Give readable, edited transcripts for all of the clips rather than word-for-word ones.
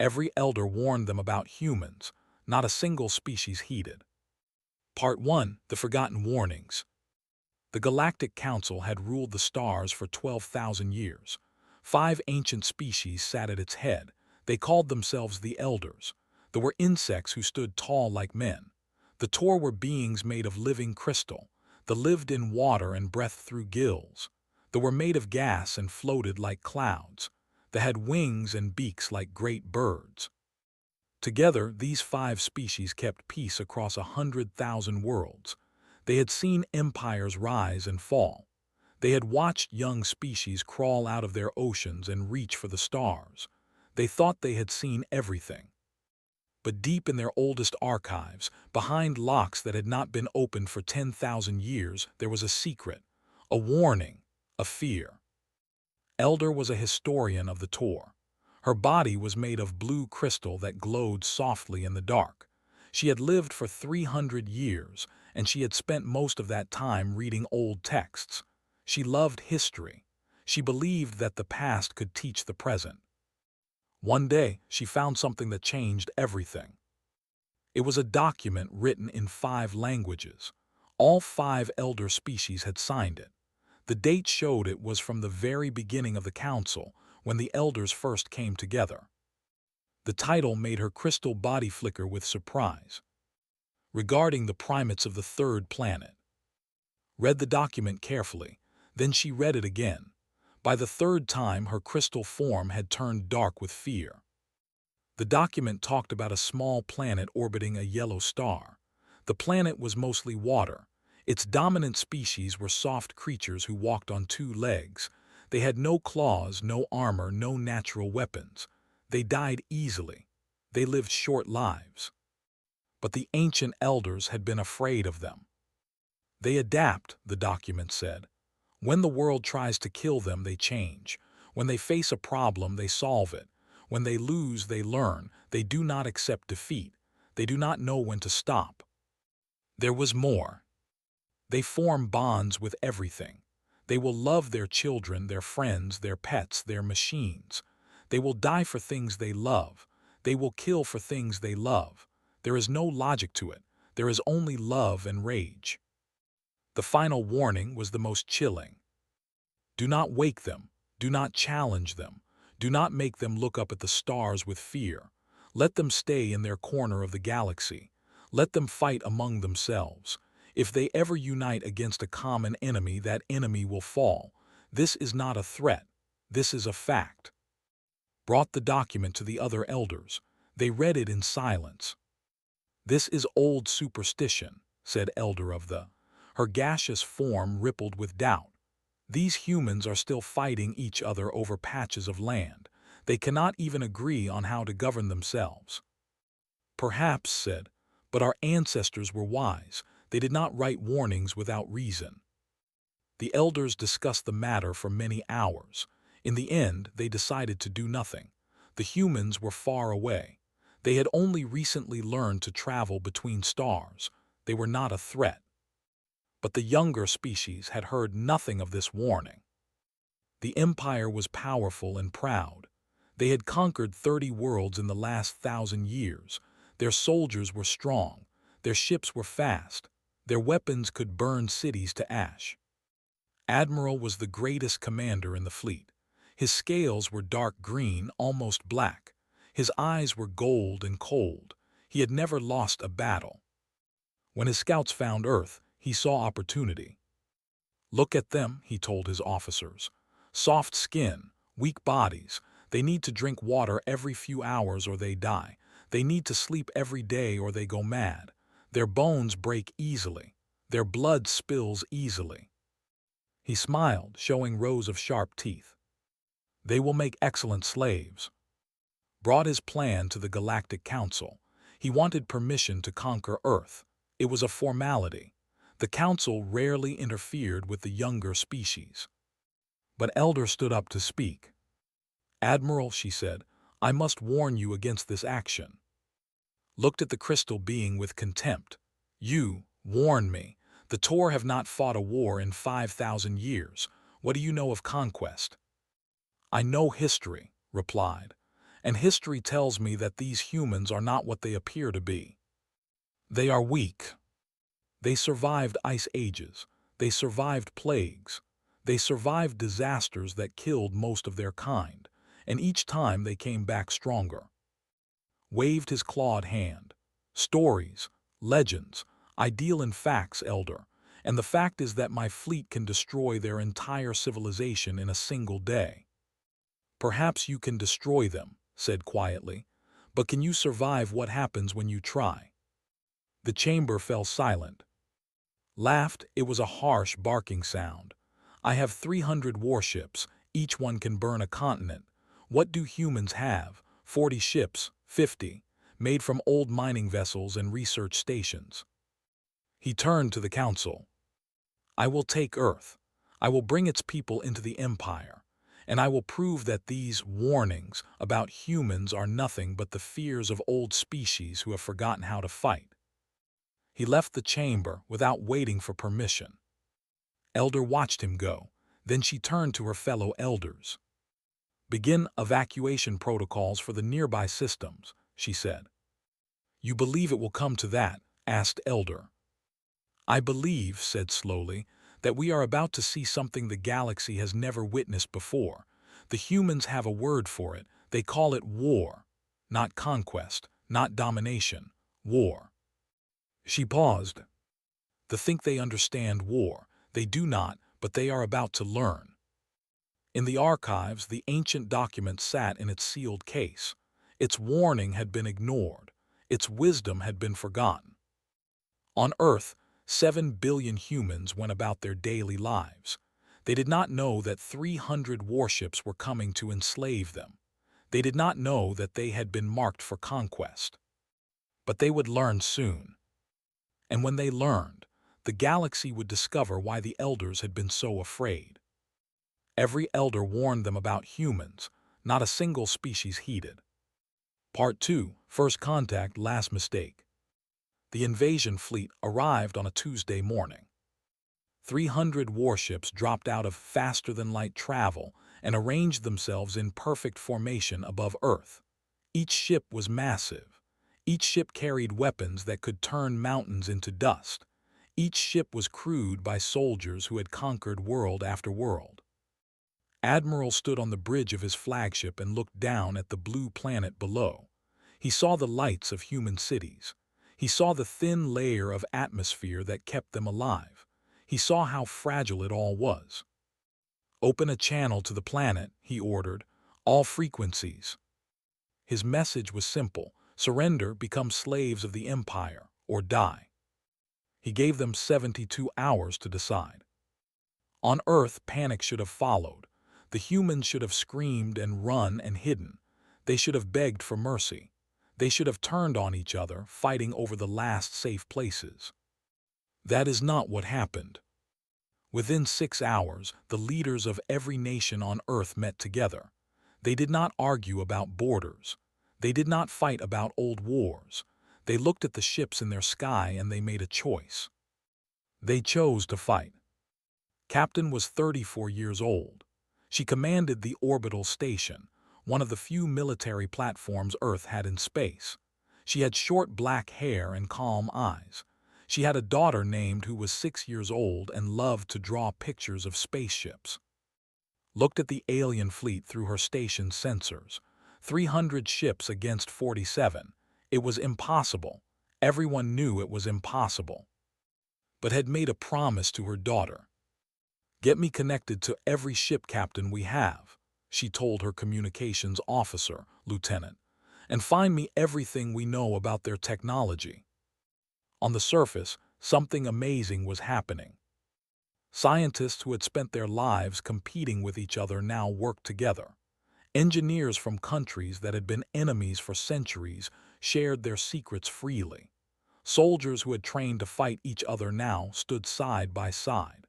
Every elder warned them about humans. Not a single species heeded. Part 1. The Forgotten Warnings. The Galactic Council had ruled the stars for 12,000 years. 5 ancient species sat at its head. They called themselves the Elders. There were insects who stood tall like men. The Tor were beings made of living crystal. They lived in water and breathed through gills. They were made of gas and floated like clouds. They had wings and beaks like great birds. Together, these 5 species kept peace across 100,000 worlds. They had seen empires rise and fall. They had watched young species crawl out of their oceans and reach for the stars. They thought they had seen everything. But deep in their oldest archives, behind locks that had not been opened for 10,000 years, there was a secret, a warning, a fear. Elder was a historian of the Tor. Her body was made of blue crystal that glowed softly in the dark. She had lived for 300 years, and she had spent most of that time reading old texts. She loved history. She believed that the past could teach the present. One day, she found something that changed everything. It was a document written in 5 languages. All 5 elder species had signed it. The date showed it was from the very beginning of the council, when the elders first came together. The title made her crystal body flicker with surprise. Regarding the primates of the 3rd planet. Read the document carefully, then she read it again. By the 3rd time, her crystal form had turned dark with fear. The document talked about a small planet orbiting a yellow star. The planet was mostly water. Its dominant species were soft creatures who walked on 2 legs. They had no claws, no armor, no natural weapons. They died easily. They lived short lives. But the ancient elders had been afraid of them. They adapt, the document said. When the world tries to kill them, they change. When they face a problem, they solve it. When they lose, they learn. They do not accept defeat. They do not know when to stop. There was more. They form bonds with everything. They will love their children, their friends, their pets, their machines. They will die for things they love. They will kill for things they love. There is no logic to it. There is only love and rage. The final warning was the most chilling. Do not wake them. Do not challenge them. Do not make them look up at the stars with fear. Let them stay in their corner of the galaxy. Let them fight among themselves. If they ever unite against a common enemy, that enemy will fall. This is not a threat. This is a fact. Brought the document to the other elders. They read it in silence. This is old superstition, said Elder of the. Her gaseous form rippled with doubt. These humans are still fighting each other over patches of land. They cannot even agree on how to govern themselves. Perhaps, said, but our ancestors were wise. They did not write warnings without reason. The elders discussed the matter for many hours. In the end, they decided to do nothing. The humans were far away. They had only recently learned to travel between stars. They were not a threat. But the younger species had heard nothing of this warning. The empire was powerful and proud. They had conquered 30 worlds in the last 1,000 years. Their soldiers were strong. Their ships were fast. Their weapons could burn cities to ash. Admiral was the greatest commander in the fleet. His scales were dark green, almost black. His eyes were gold and cold. He had never lost a battle. When his scouts found Earth, he saw opportunity. Look at them, he told his officers. Soft skin, weak bodies. They need to drink water every few hours or they die. They need to sleep every day or they go mad. Their bones break easily. Their blood spills easily. He smiled, showing rows of sharp teeth. They will make excellent slaves. Brought his plan to the Galactic Council. He wanted permission to conquer Earth. It was a formality. The Council rarely interfered with the younger species. But Elder stood up to speak. Admiral, she said, I must warn you against this action. Looked at the crystal being with contempt. You, warn me. The Tor have not fought a war in 5,000 years. What do you know of conquest? I know history, replied. And history tells me that these humans are not what they appear to be. They are weak. They survived ice ages. They survived plagues. They survived disasters that killed most of their kind, and each time they came back stronger. Waved his clawed hand. Stories, legends, ideal and facts, Elder, and the fact is that my fleet can destroy their entire civilization in a single day. Perhaps you can destroy them, said quietly, but can you survive what happens when you try? The chamber fell silent. Laughed, it was a harsh barking sound. I have 300 warships, each one can burn a continent. What do humans have? 40 ships, 50, made from old mining vessels and research stations. He turned to the council. I will take Earth. I will bring its people into the Empire. And I will prove that these warnings about humans are nothing but the fears of old species who have forgotten how to fight. He left the chamber without waiting for permission. Elder watched him go. Then she turned to her fellow elders. Begin evacuation protocols for the nearby systems, she said. You believe it will come to that? Asked Elder. I believe, said slowly, that we are about to see something the galaxy has never witnessed before. The humans have a word for it. They call it war. Not conquest, not domination. War. She paused. They think they understand war. They do not, but they are about to learn. In the archives, the ancient document sat in its sealed case. Its warning had been ignored. Its wisdom had been forgotten. On Earth, 7 billion humans went about their daily lives. They did not know that 300 warships were coming to enslave them. They did not know that they had been marked for conquest. But they would learn soon. And when they learned, the galaxy would discover why the elders had been so afraid. Every elder warned them about humans. Not a single species heeded. Part 2, First Contact, Last Mistake. The invasion fleet arrived on a Tuesday morning. 300 warships dropped out of faster-than-light travel and arranged themselves in perfect formation above Earth. Each ship was massive. Each ship carried weapons that could turn mountains into dust. Each ship was crewed by soldiers who had conquered world after world. Admiral stood on the bridge of his flagship and looked down at the blue planet below. He saw the lights of human cities. He saw the thin layer of atmosphere that kept them alive. He saw how fragile it all was. Open a channel to the planet, he ordered. All frequencies. His message was simple. Surrender, become slaves of the Empire, or die. He gave them 72 hours to decide. On Earth, panic should have followed. The humans should have screamed and run and hidden. They should have begged for mercy. They should have turned on each other, fighting over the last safe places. That is not what happened. Within 6 hours, the leaders of every nation on Earth met together. They did not argue about borders. They did not fight about old wars. They looked at the ships in their sky and they made a choice. They chose to fight. Captain was 34 years old. She commanded the orbital station, one of the few military platforms Earth had in space. She had short black hair and calm eyes. She had a daughter named who was 6 years old and loved to draw pictures of spaceships. Looked at the alien fleet through her station's sensors. 300 ships against 47. It was impossible. Everyone knew it was impossible. But had made a promise to her daughter. Get me connected to every ship captain we have, she told her communications officer, Lieutenant, and find me everything we know about their technology. On the surface, something amazing was happening. Scientists who had spent their lives competing with each other now worked together. Engineers from countries that had been enemies for centuries shared their secrets freely. Soldiers who had trained to fight each other now stood side by side.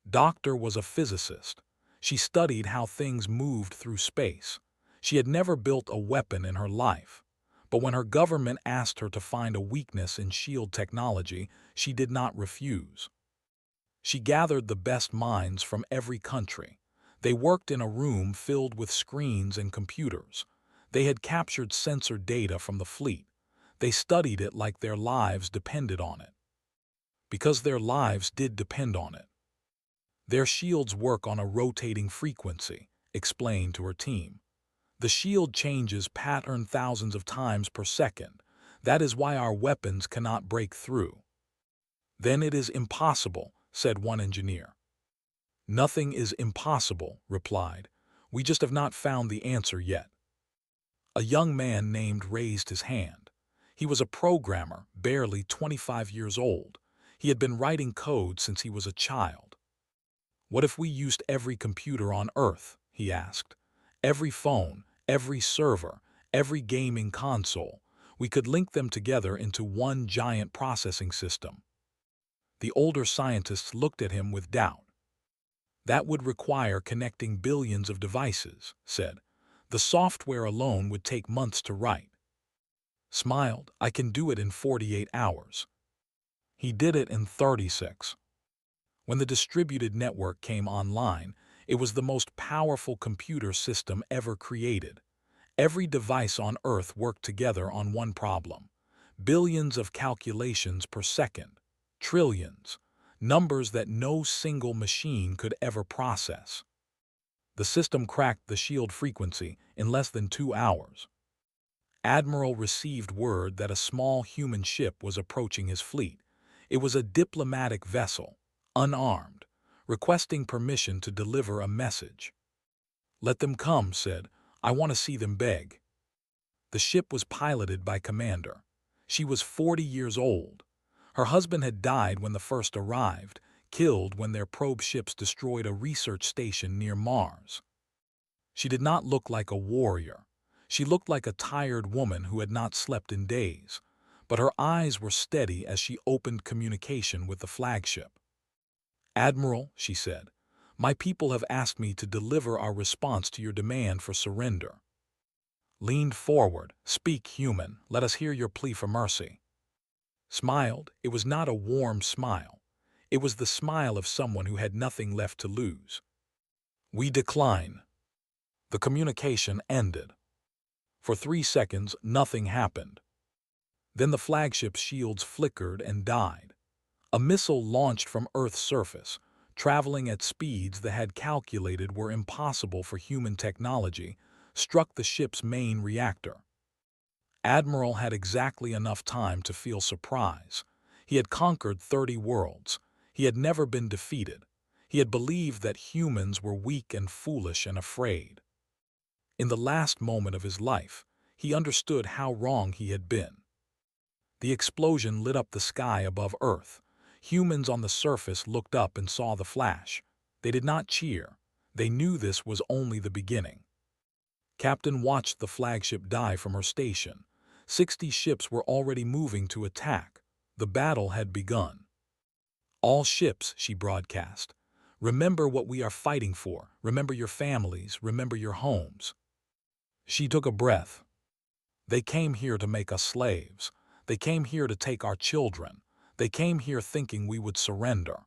Doctor was a physicist. She studied how things moved through space. She had never built a weapon in her life. But when her government asked her to find a weakness in shield technology, she did not refuse. She gathered the best minds from every country. They worked in a room filled with screens and computers. They had captured sensor data from the fleet. They studied it like their lives depended on it. Because their lives did depend on it. Their shields work on a rotating frequency, explained to her team. The shield changes pattern thousands of times per second. That is why our weapons cannot break through. Then it is impossible, said one engineer. Nothing is impossible, replied. We just have not found the answer yet. A young man named raised his hand. He was a programmer, barely 25 years old. He had been writing code since he was a child. What if we used every computer on Earth, he asked. Every phone, every server, every gaming console. We could link them together into one giant processing system. The older scientists looked at him with doubt. That would require connecting billions of devices, said. The software alone would take months to write. Smiled, I can do it in 48 hours. He did it in 36. When the distributed network came online, it was the most powerful computer system ever created. Every device on Earth worked together on one problem. Billions of calculations per second. Trillions. Numbers that no single machine could ever process. The system cracked the shield frequency in less than 2 hours. Admiral received word that a small human ship was approaching his fleet. It was a diplomatic vessel, unarmed, requesting permission to deliver a message. Let them come, said. I want to see them beg. The ship was piloted by Commander. She was 40 years old. Her husband had died when the first arrived, killed when their probe ships destroyed a research station near Mars. She did not look like a warrior. She looked like a tired woman who had not slept in days, but her eyes were steady as she opened communication with the flagship. Admiral, she said, my people have asked me to deliver our response to your demand for surrender. Leaned forward, speak human, let us hear your plea for mercy. Smiled, it was not a warm smile. It was the smile of someone who had nothing left to lose. We decline. The communication ended. For 3 seconds, nothing happened. Then the flagship's shields flickered and died. A missile launched from Earth's surface, traveling at speeds that had calculated were impossible for human technology, struck the ship's main reactor. Admiral had exactly enough time to feel surprise. He had conquered 30 worlds. He had never been defeated. He had believed that humans were weak and foolish and afraid. In the last moment of his life, he understood how wrong he had been. The explosion lit up the sky above Earth. Humans on the surface looked up and saw the flash. They did not cheer. They knew this was only the beginning. Captain watched the flagship die from her station. 60 ships were already moving to attack. The battle had begun. All ships, she broadcast. Remember what we are fighting for. Remember your families. Remember your homes. She took a breath. They came here to make us slaves. They came here to take our children. They came here thinking we would surrender.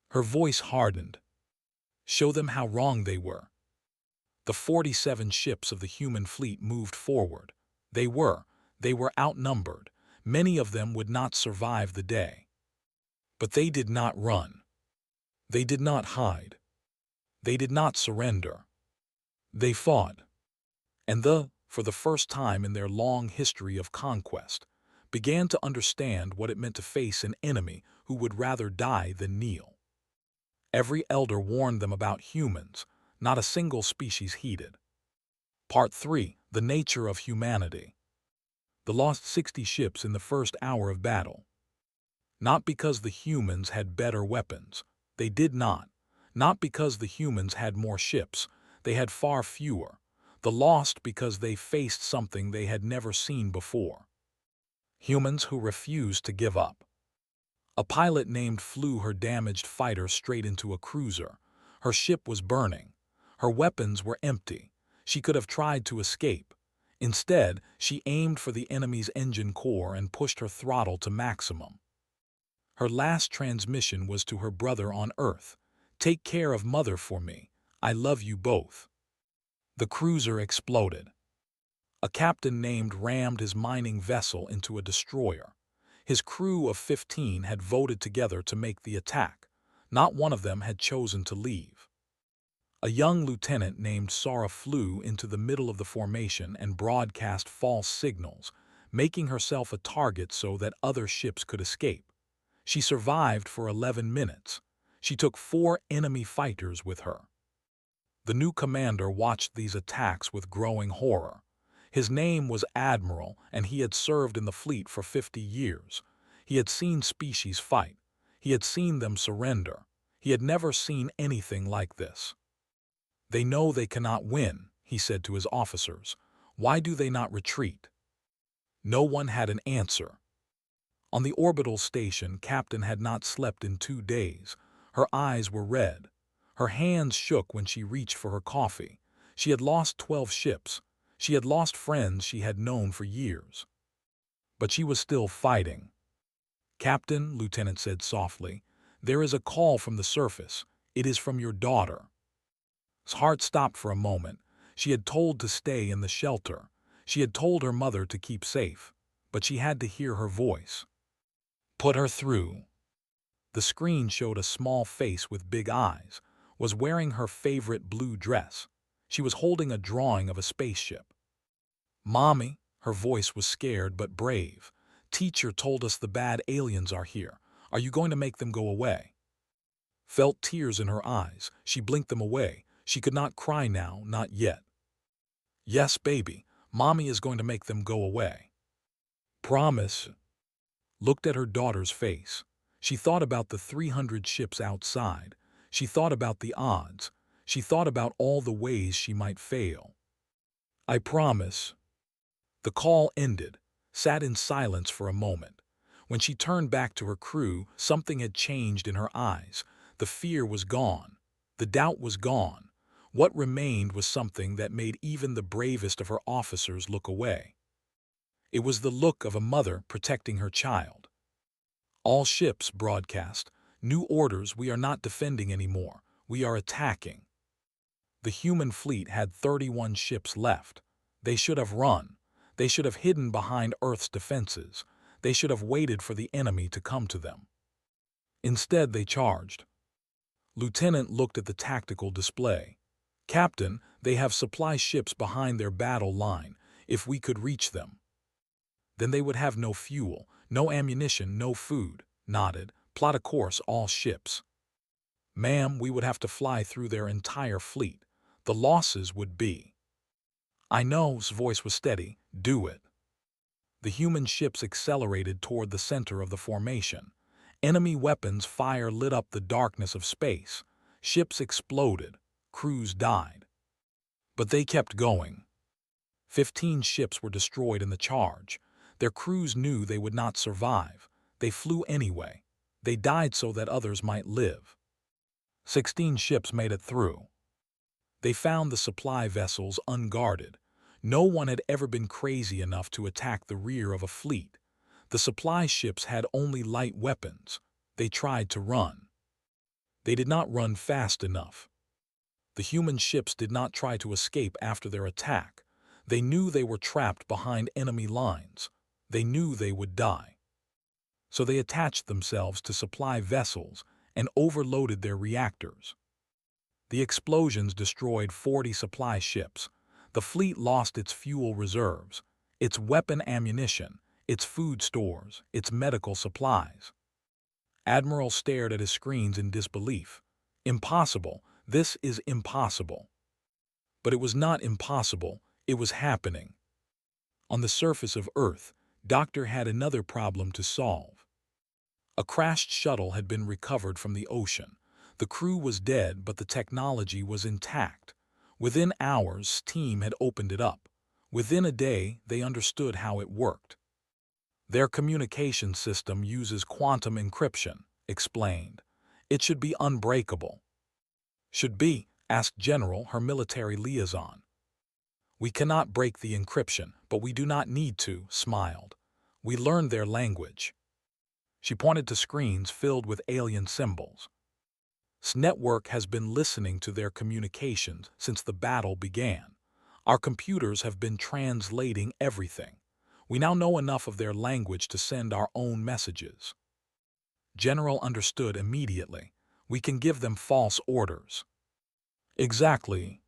Her voice hardened. Show them how wrong they were. The 47 ships of the human fleet moved forward. They were outnumbered. Many of them would not survive the day. But they did not run. They did not hide. They did not surrender. They fought. And for the first time in their long history of conquest, began to understand what it meant to face an enemy who would rather die than kneel. Every elder warned them about humans. Not a single species heeded. Part 3. The Nature of Humanity. The lost 60 ships in the first hour of battle. Not because the humans had better weapons. They did not. Not because the humans had more ships. They had far fewer. The lost because they faced something they had never seen before. Humans who refused to give up. A pilot named flew her damaged fighter straight into a cruiser. Her ship was burning. Her weapons were empty. She could have tried to escape. Instead, she aimed for the enemy's engine core and pushed her throttle to maximum. Her last transmission was to her brother on Earth. Take care of Mother for me. I love you both. The cruiser exploded. A captain named rammed his mining vessel into a destroyer. His crew of 15 had voted together to make the attack. Not one of them had chosen to leave. A young lieutenant named Sara flew into the middle of the formation and broadcast false signals, making herself a target so that other ships could escape. She survived for 11 minutes. She took 4 enemy fighters with her. The new commander watched these attacks with growing horror. His name was Admiral, and he had served in the fleet for 50 years. He had seen species fight. He had seen them surrender. He had never seen anything like this. "They know they cannot win," he said to his officers. "Why do they not retreat?" No one had an answer. On the orbital station, Captain had not slept in 2 days. Her eyes were red. Her hands shook when she reached for her coffee. She had lost 12 ships. She had lost friends she had known for years. But she was still fighting. "Captain," Lieutenant said softly, "there is a call from the surface. It is from your daughter." His heart stopped for a moment. She had told to stay in the shelter. She had told her mother to keep safe. But she had to hear her voice. "Put her through." The screen showed a small face with big eyes, was wearing her favorite blue dress. She was holding a drawing of a spaceship. "Mommy," her voice was scared but brave. "Teacher told us the bad aliens are here. Are you going to make them go away?" Felt tears in her eyes. She blinked them away. She could not cry now, not yet. "Yes, baby. Mommy is going to make them go away." "Promise." Looked at her daughter's face. She thought about the 300 ships outside. She thought about the odds. She thought about all the ways she might fail. "I promise." The call ended, sat in silence for a moment. When she turned back to her crew, something had changed in her eyes. The fear was gone. The doubt was gone. What remained was something that made even the bravest of her officers look away. It was the look of a mother protecting her child. "All ships," broadcast. "New orders. We are not defending anymore. We are attacking." The human fleet had 31 ships left. They should have run. They should have hidden behind Earth's defenses. They should have waited for the enemy to come to them. Instead, they charged. Lieutenant looked at the tactical display. "Captain, they have supply ships behind their battle line. If we could reach them." "Then they would have no fuel, no ammunition, no food." Nodded. "Plot a course, all ships." "Ma'am, we would have to fly through their entire fleet. The losses would be—" "I know," his voice was steady. "Do it." The human ships accelerated toward the center of the formation. Enemy weapons fire lit up the darkness of space. Ships exploded. Crews died. But they kept going. 15 ships were destroyed in the charge. Their crews knew they would not survive. They flew anyway. They died so that others might live. 16 ships made it through. They found the supply vessels unguarded. No one had ever been crazy enough to attack the rear of a fleet. The supply ships had only light weapons. They tried to run. They did not run fast enough. The human ships did not try to escape after their attack. They knew they were trapped behind enemy lines. They knew they would die. So they attached themselves to supply vessels and overloaded their reactors. The explosions destroyed 40 supply ships. The fleet lost its fuel reserves, its weapon ammunition, its food stores, its medical supplies. Admiral stared at his screens in disbelief. "Impossible. This is impossible." But it was not impossible. It was happening. On the surface of Earth, Doctor had another problem to solve. A crashed shuttle had been recovered from the ocean. The crew was dead, but the technology was intact. Within hours, team had opened it up. Within a day, they understood how it worked. "Their communication system uses quantum encryption," explained. "It should be unbreakable." "Should be?" asked General, her military liaison. "We cannot break the encryption, but we do not need to," smiled. "We learned their language." She pointed to screens filled with alien symbols. "This network has been listening to their communications since the battle began. Our computers have been translating everything. We now know enough of their language to send our own messages. General understood immediately. We can give them false orders. Exactly.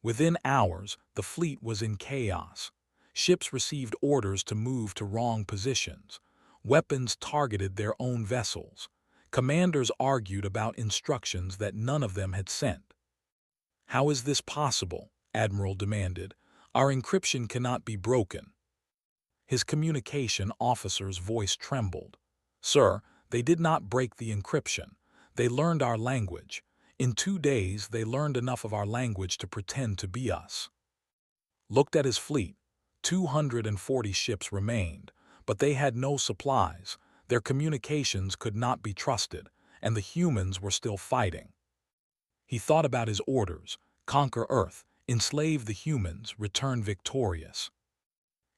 Within hours, the fleet was in chaos. Ships received orders to move to wrong positions. Weapons targeted their own vessels. Commanders argued about instructions that none of them had sent. "How is this possible?" Admiral demanded. "Our encryption cannot be broken." His communication officer's voice trembled. "Sir, they did not break the encryption. They learned our language. In 2 days, they learned enough of our language to pretend to be us." Looked at his fleet. 240 ships remained, but they had no supplies. Their communications could not be trusted, and the humans were still fighting. He thought about his orders: conquer Earth, enslave the humans, return victorious.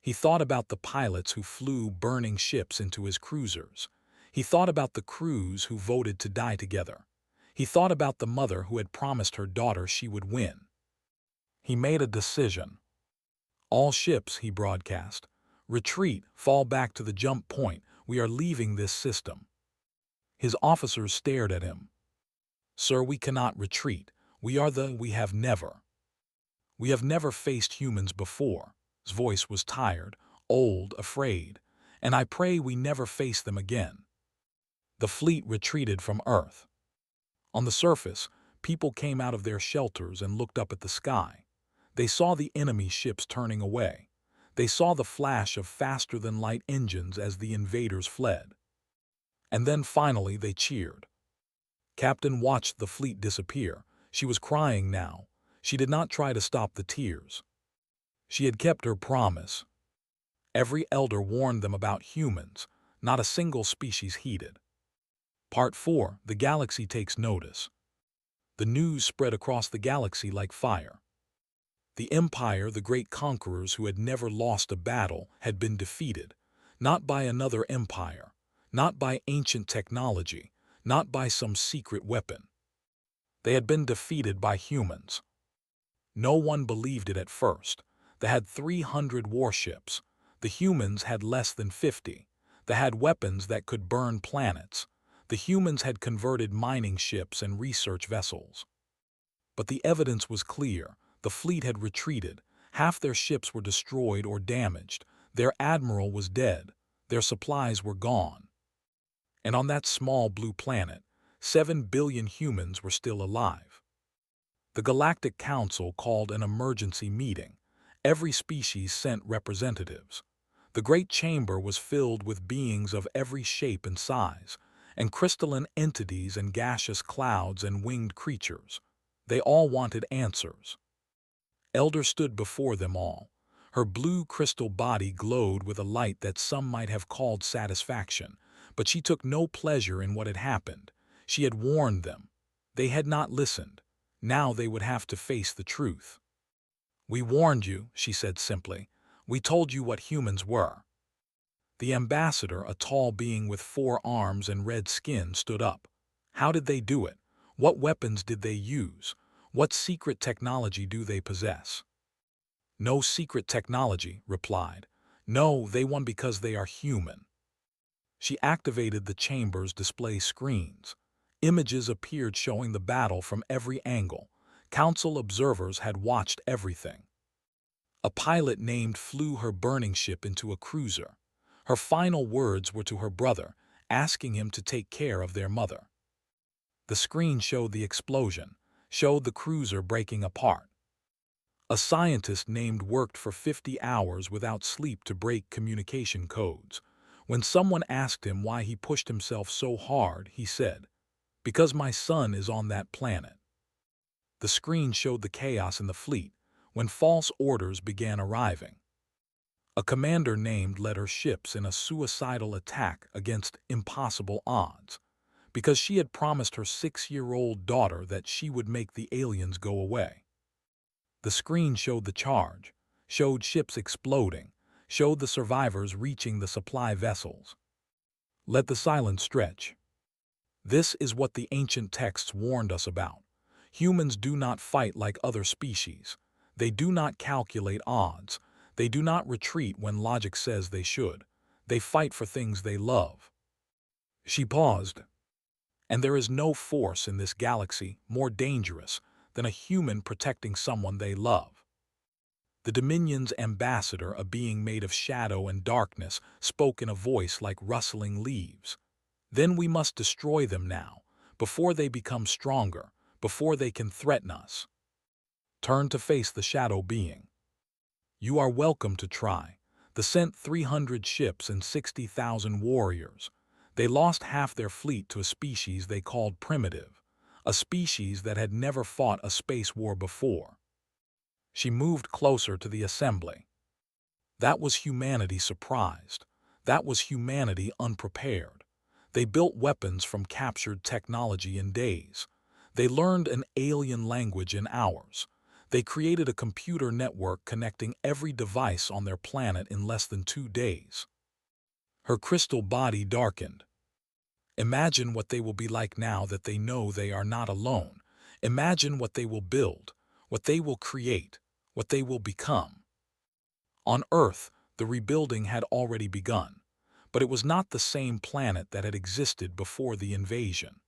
He thought about the pilots who flew burning ships into his cruisers. He thought about the crews who voted to die together. He thought about the mother who had promised her daughter she would win. He made a decision. "All ships," he broadcast, "retreat, fall back to the jump point. We are leaving this system." His officers stared at him. "Sir, we cannot retreat. We have never. We have never faced humans before." His voice was tired, old, afraid. "And I pray we never face them again." The fleet retreated from Earth. On the surface, people came out of their shelters and looked up at the sky. They saw the enemy ships turning away. They saw the flash of faster-than-light engines as the invaders fled. And then finally they cheered. Captain watched the fleet disappear. She was crying now. She did not try to stop the tears. She had kept her promise. Every elder warned them about humans. Not a single species heeded. Part 4. The galaxy takes notice. The news spread across the galaxy like fire. The Empire, the great conquerors who had never lost a battle, had been defeated. Not by another empire. Not by ancient technology. Not by some secret weapon. They had been defeated by humans. No one believed it at first. They had 300 warships. The humans had less than 50. They had weapons that could burn planets. The humans had converted mining ships and research vessels. But the evidence was clear. The fleet had retreated. Half their ships were destroyed or damaged. Their admiral was dead. Their supplies were gone. And on that small blue planet, 7 billion humans were still alive. The Galactic Council called an emergency meeting. Every species sent representatives. The great chamber was filled with beings of every shape and size, and crystalline entities and gaseous clouds and winged creatures. They all wanted answers. Elder stood before them all. Her blue crystal body glowed with a light that some might have called satisfaction, but she took no pleasure in what had happened. She had warned them. They had not listened. Now they would have to face the truth. "We warned you," she said simply. "We told you what humans were." The ambassador, a tall being with 4 arms and red skin, stood up. "How did they do it? What weapons did they use? What secret technology do they possess?" "No secret technology," replied. "No, they won because they are human." She activated the chamber's display screens. Images appeared showing the battle from every angle. Council observers had watched everything. A pilot named flew her burning ship into a cruiser. Her final words were to her brother, asking him to take care of their mother. The screen showed the explosion, showed the cruiser breaking apart. A scientist named worked for 50 hours without sleep to break communication codes. When someone asked him why he pushed himself so hard, he said, "Because my son is on that planet." The screen showed the chaos in the fleet when false orders began arriving. A commander named led her ships in a suicidal attack against impossible odds, because she had promised her 6-year-old daughter that she would make the aliens go away. The screen showed the charge, showed ships exploding, showed the survivors reaching the supply vessels. Let the silence stretch. This is what the ancient texts warned us about. Humans do not fight like other species. They do not calculate odds. They do not retreat when logic says they should. They fight for things they love. She paused. And there is no force in this galaxy more dangerous than a human protecting someone they love. The Dominion's ambassador, a being made of shadow and darkness, spoke in a voice like rustling leaves. Then we must destroy them now, before they become stronger, before they can threaten us. Turn to face the shadow being. You are welcome to try. They sent 300 ships and 60,000 warriors. They lost half their fleet to a species they called primitive, a species that had never fought a space war before. She moved closer to the assembly. That was humanity surprised. That was humanity unprepared. They built weapons from captured technology in days. They learned an alien language in hours. They created a computer network connecting every device on their planet in less than 2 days. Her crystal body darkened. Imagine what they will be like now that they know they are not alone. Imagine what they will build, what they will create, what they will become. On Earth, the rebuilding had already begun, but it was not the same planet that had existed before the invasion.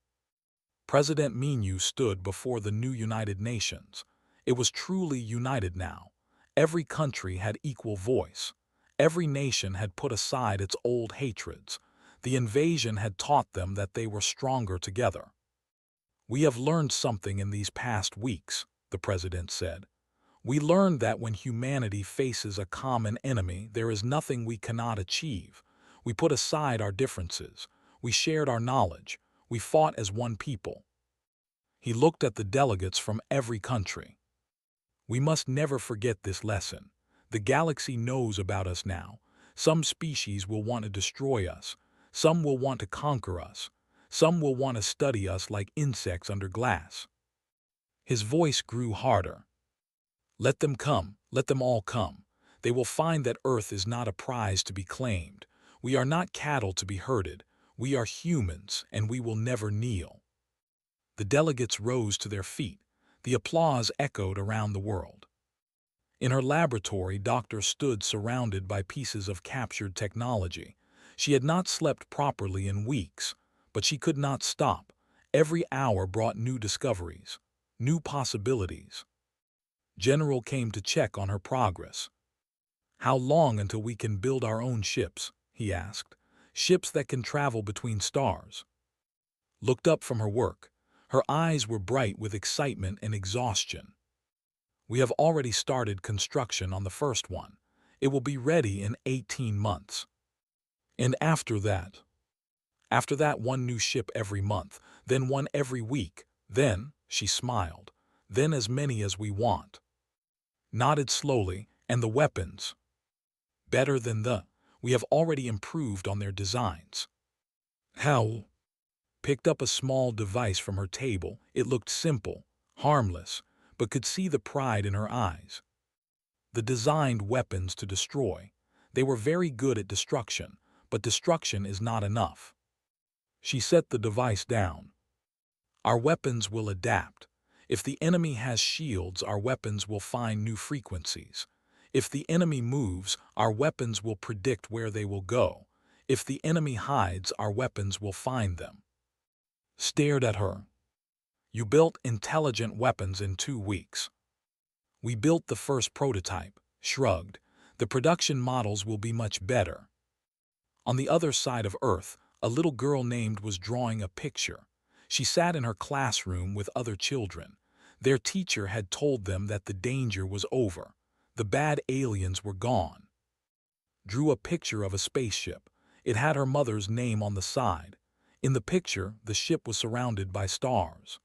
President Minu stood before the new United Nations. It was truly united now. Every country had equal voice. Every nation had put aside its old hatreds. The invasion had taught them that they were stronger together. We have learned something in these past weeks, the president said. We learned that when humanity faces a common enemy, there is nothing we cannot achieve. We put aside our differences. We shared our knowledge. We fought as one people. He looked at the delegates from every country. We must never forget this lesson. The galaxy knows about us now. Some species will want to destroy us. Some will want to conquer us. Some will want to study us like insects under glass. His voice grew harder. Let them come. Let them all come. They will find that Earth is not a prize to be claimed. We are not cattle to be herded. We are humans, and we will never kneel. The delegates rose to their feet. The applause echoed around the world. In her laboratory, Doctor stood surrounded by pieces of captured technology. She had not slept properly in weeks, but she could not stop. Every hour brought new discoveries, new possibilities. General came to check on her progress. How long until we can build our own ships? He asked. Ships that can travel between stars. Looked up from her work. Her eyes were bright with excitement and exhaustion. We have already started construction on the first one. It will be ready in 18 months. And after that, one new ship every month, then one every week, then, she smiled, then as many as we want. Nodded slowly, and the weapons. Better than we have already improved on their designs. How? Picked up a small device from her table. It looked simple, harmless, but could see the pride in her eyes. The designed weapons to destroy. They were very good at destruction, but destruction is not enough. She set the device down. Our weapons will adapt. If the enemy has shields, our weapons will find new frequencies. If the enemy moves, our weapons will predict where they will go. If the enemy hides, our weapons will find them. Stared at her. You built intelligent weapons in 2 weeks. We built the first prototype, shrugged. The production models will be much better. On the other side of Earth, a little girl named was drawing a picture. She sat in her classroom with other children. Their teacher had told them that the danger was over. The bad aliens were gone. Drew a picture of a spaceship. It had her mother's name on the side. In the picture, the ship was surrounded by stars.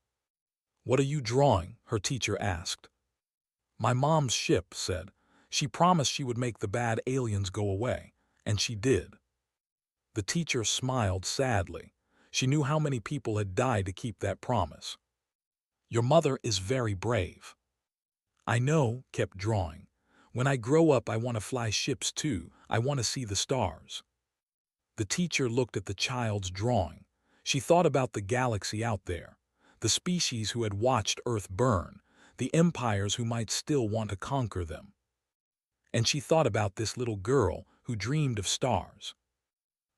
What are you drawing? Her teacher asked. My mom's ship, said. She promised she would make the bad aliens go away, and she did. The teacher smiled sadly. She knew how many people had died to keep that promise. Your mother is very brave. I know, kept drawing. When I grow up, I want to fly ships too. I want to see the stars. The teacher looked at the child's drawing. She thought about the galaxy out there, the species who had watched Earth burn. the empires who might still want to conquer them. And she thought about this little girl who dreamed of stars.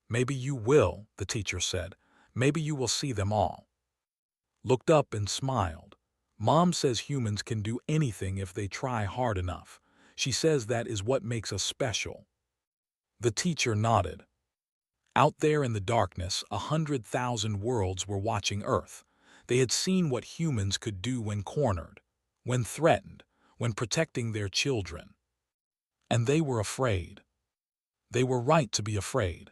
Maybe you will, the teacher said. Maybe you will see them all. Looked up and smiled. Mom says humans can do anything if they try hard enough. She says that is what makes us special. The teacher nodded. Out there in the darkness, 100,000 worlds were watching Earth. They had seen what humans could do when cornered, when threatened, when protecting their children. And they were afraid. They were right to be afraid.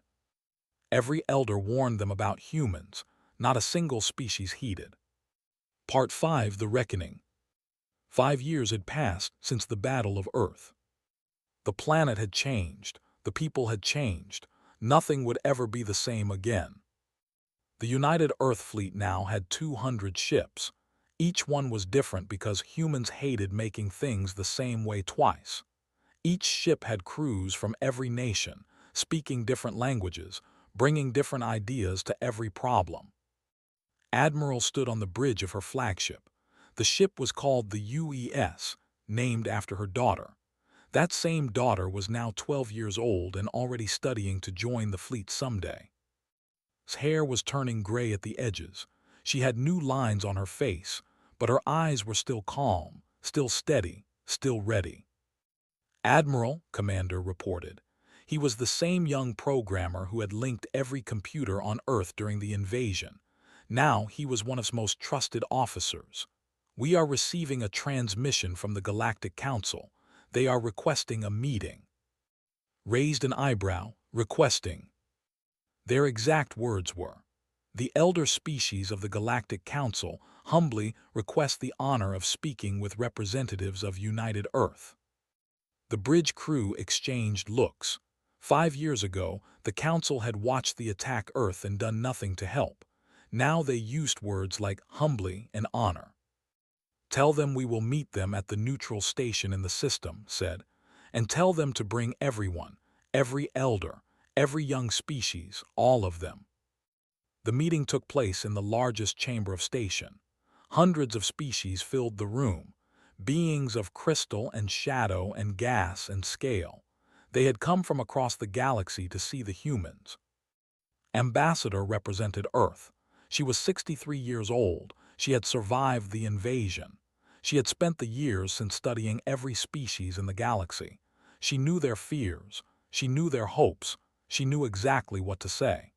Every elder warned them about humans. Not a single species heeded. Part 5: The Reckoning. 5 years had passed since the Battle of Earth. The planet had changed. The people had changed. Nothing would ever be the same again. The United Earth Fleet now had 200 ships. Each one was different because humans hated making things the same way twice. Each ship had crews from every nation, speaking different languages, bringing different ideas to every problem. Admiral stood on the bridge of her flagship. The ship was called the UES, named after her daughter. That same daughter was now 12 years old and already studying to join the fleet someday. His hair was turning gray at the edges. She had new lines on her face, but her eyes were still calm, still steady, still ready. Admiral, Commander reported. He was the same young programmer who had linked every computer on Earth during the invasion. Now he was one of his most trusted officers. We are receiving a transmission from the Galactic Council. They are requesting a meeting. Raised an eyebrow, requesting. Their exact words were, the elder species of the Galactic Council humbly request the honor of speaking with representatives of United Earth. The bridge crew exchanged looks. 5 years ago, the Council had watched the attack Earth and done nothing to help. Now they used words like humbly and honor. Tell them we will meet them at the neutral station in the system, said, and tell them to bring everyone, every elder, every young species, all of them. The meeting took place in the largest chamber of station. Hundreds of species filled the room, beings of crystal and shadow and gas and scale. They had come from across the galaxy to see the humans. Ambassador represented Earth. She was 63 years old. She had survived the invasion. She had spent the years since studying every species in the galaxy. She knew their fears. She knew their hopes. She knew exactly what to say.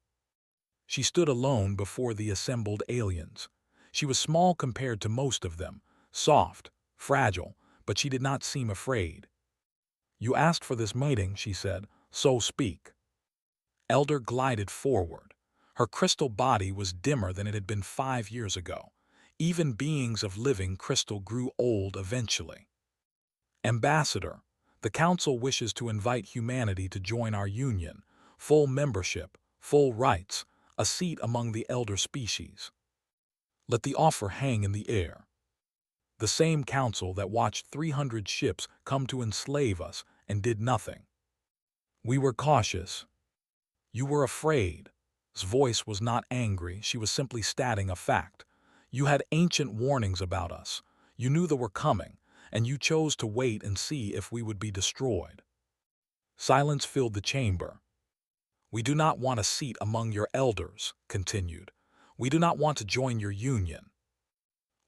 She stood alone before the assembled aliens. She was small compared to most of them, soft, fragile, but she did not seem afraid. You asked for this meeting, she said, so speak. Elder glided forward. Her crystal body was dimmer than it had been 5 years ago. Even beings of living crystal grew old eventually. Ambassador, the Council wishes to invite humanity to join our union, full membership, full rights, a seat among the elder species. Let the offer hang in the air. The same council that watched 300 ships come to enslave us and did nothing. We were cautious. You were afraid. His voice was not angry, she was simply stating a fact. You had ancient warnings about us. You knew they were coming, and you chose to wait and see if we would be destroyed. Silence filled the chamber. We do not want a seat among your elders, continued. We do not want to join your union.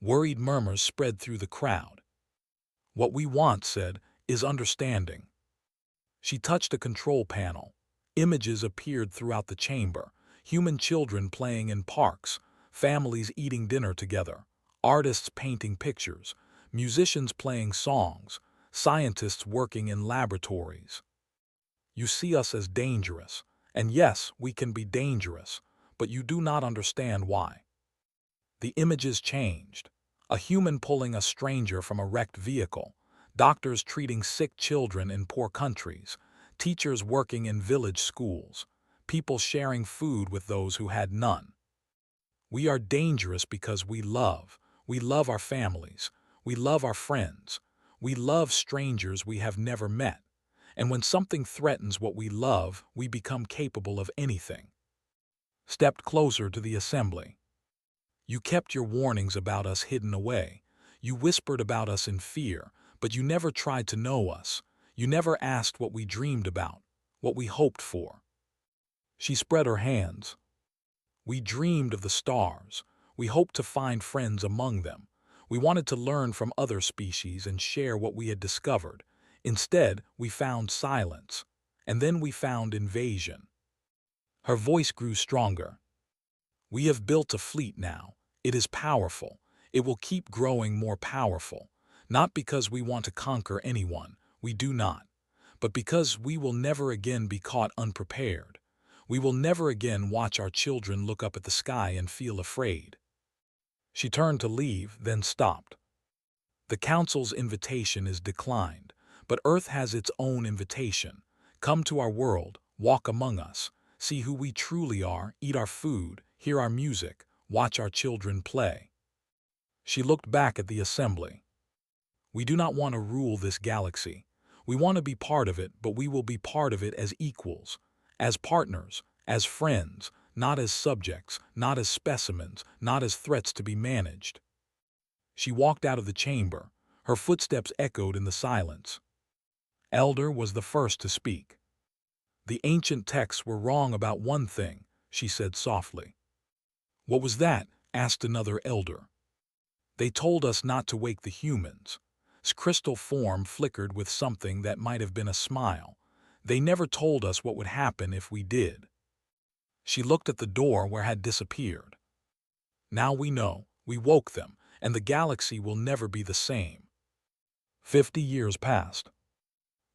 Worried murmurs spread through the crowd. What we want, said, is understanding. She touched a control panel. Images appeared throughout the chamber. Human children playing in parks, families eating dinner together, artists painting pictures, musicians playing songs, scientists working in laboratories. You see us as dangerous, and yes, we can be dangerous, but you do not understand why. The images changed. A human pulling a stranger from a wrecked vehicle, doctors treating sick children in poor countries, teachers working in village schools, people sharing food with those who had none. We are dangerous because we love. We love our families. We love our friends. We love strangers we have never met. And when something threatens what we love, we become capable of anything. Stepped closer to the assembly. You kept your warnings about us hidden away. You whispered about us in fear, but you never tried to know us. You never asked what we dreamed about, what we hoped for." She spread her hands. "We dreamed of the stars. We hoped to find friends among them. We wanted to learn from other species and share what we had discovered. Instead, we found silence. And then we found invasion." Her voice grew stronger. "We have built a fleet now. It is powerful. It will keep growing more powerful. Not because we want to conquer anyone. We do not. But because we will never again be caught unprepared. We will never again watch our children look up at the sky and feel afraid." She turned to leave, then stopped. "The Council's invitation is declined, but Earth has its own invitation. Come to our world, walk among us, see who we truly are, eat our food, hear our music, watch our children play." She looked back at the assembly. "We do not want to rule this galaxy. We want to be part of it, but we will be part of it as equals, as partners, as friends, not as subjects, not as specimens, not as threats to be managed." She walked out of the chamber. Her footsteps echoed in the silence. Elder was the first to speak. "The ancient texts were wrong about one thing," she said softly. "What was that?" asked another elder. "They told us not to wake the humans." His crystal form flickered with something that might have been a smile. "They never told us what would happen if we did." She looked at the door where had disappeared. "Now we know. We woke them, and the galaxy will never be the same." 50 years passed.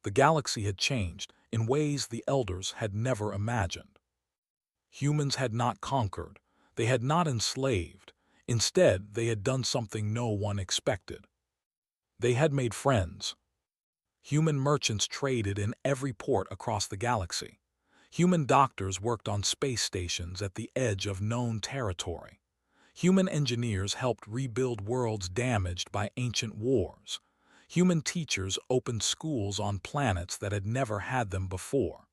The galaxy had changed in ways the elders had never imagined. Humans had not conquered. They had not enslaved. Instead, they had done something no one expected. They had made friends. Human merchants traded in every port across the galaxy. Human doctors worked on space stations at the edge of known territory. Human engineers helped rebuild worlds damaged by ancient wars. Human teachers opened schools on planets that had never had them before.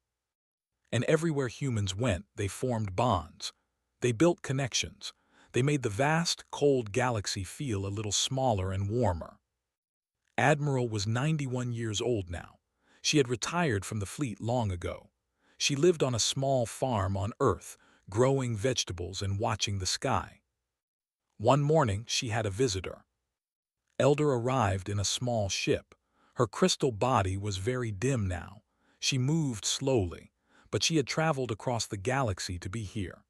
And everywhere humans went, they formed bonds. They built connections. They made the vast, cold galaxy feel a little smaller and warmer. Admiral was 91 years old now. She had retired from the fleet long ago. She lived on a small farm on Earth, growing vegetables and watching the sky. One morning, she had a visitor. Elder arrived in a small ship. Her crystal body was very dim now. She moved slowly, but she had traveled across the galaxy to be here.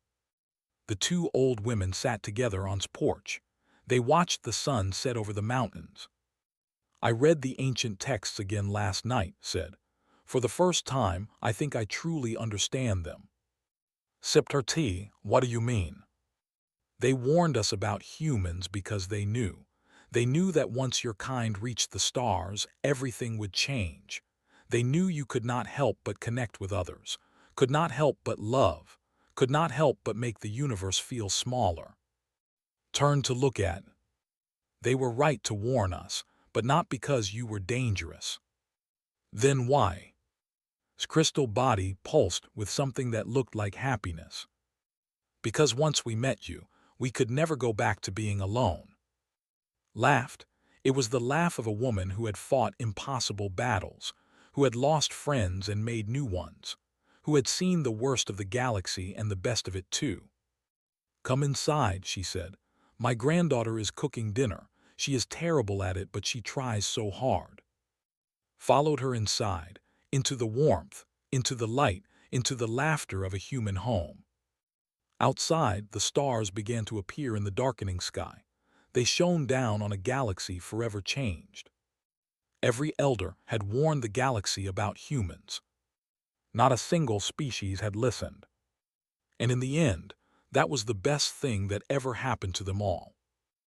The two old women sat together on the porch. They watched the sun set over the mountains. "I read the ancient texts again last night," said. "For the first time, I think I truly understand them." Sipped her tea. "What do you mean?" "They warned us about humans because they knew. They knew that once your kind reached the stars, everything would change. They knew you could not help but connect with others, could not help but love, could not help but make the universe feel smaller. Turn to look at. They were right to warn us, but not because you were dangerous." "Then why?" His crystal body pulsed with something that looked like happiness. "Because once we met you, we could never go back to being alone." Laughed. It was the laugh of a woman who had fought impossible battles, who had lost friends and made new ones, who had seen the worst of the galaxy and the best of it too. "Come inside," she said. "My granddaughter is cooking dinner. She is terrible at it, but she tries so hard." Followed her inside, into the warmth, into the light, into the laughter of a human home. Outside, the stars began to appear in the darkening sky. They shone down on a galaxy forever changed. Every elder had warned the galaxy about humans. Not a single species had listened. And in the end, that was the best thing that ever happened to them all.